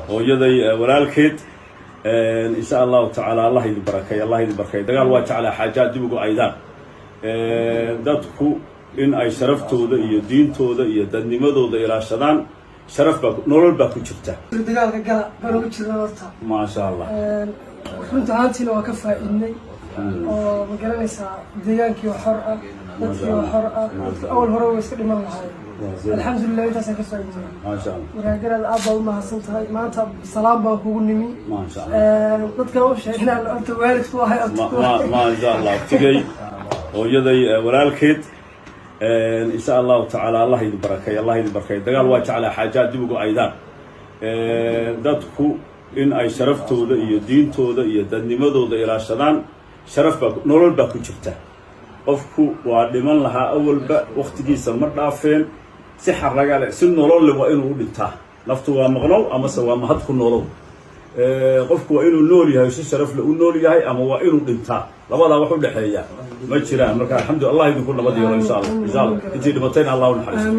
hooyaday walaalkeed insha Allah ta'ala Allah idin barakay dagaal waa jecel xaajaad dib ugu aydaan dadku in ay sharaftooda iyo diintooda iyo dadnimadooda ilaashadaan sharaf baa nolol baa ku jirta dagaalka gala baro jirna horta ma sha Allah runta aantina waa ka faa'iidnay oo magaranaysa deegaankii xor ah dadkii xor ah awal hore way iska dhiman lahaayeen alxamdulillah intaas ka faa'iidnay ma sha Allah waraagada aad baa u mahadsantahay maanta salaam baan kugu nimi ma sha Allah dadka u sheegnaa anta waalidku ahay ma sha Allah tigay hooyaday walaalkeed insha Allah ta'ala Allah idin barakay dagaal waa jecel xaajaad dib ugu aydaan dadku in ay sharaftooda iyo diintooda iyo dadnimadooda ilaashadaan sharaf baa nolol baa ku jirta qofku waa dhiman lahaa awalba waqtigiisa ma dhaafeen si xaraga leh si nolol leh waa inuu u dhintaa naftu waa maqnow ama se waa mahad ku nolow qofku waa inuu nool yahay si sharaf leh u nool yahay ama waa inuu dhintaa labada wax u dhaxeeya ma jiraan marka alxamdulillah idinku nabad yeelo insha Allah intii dhimatayna Allah u naxariisto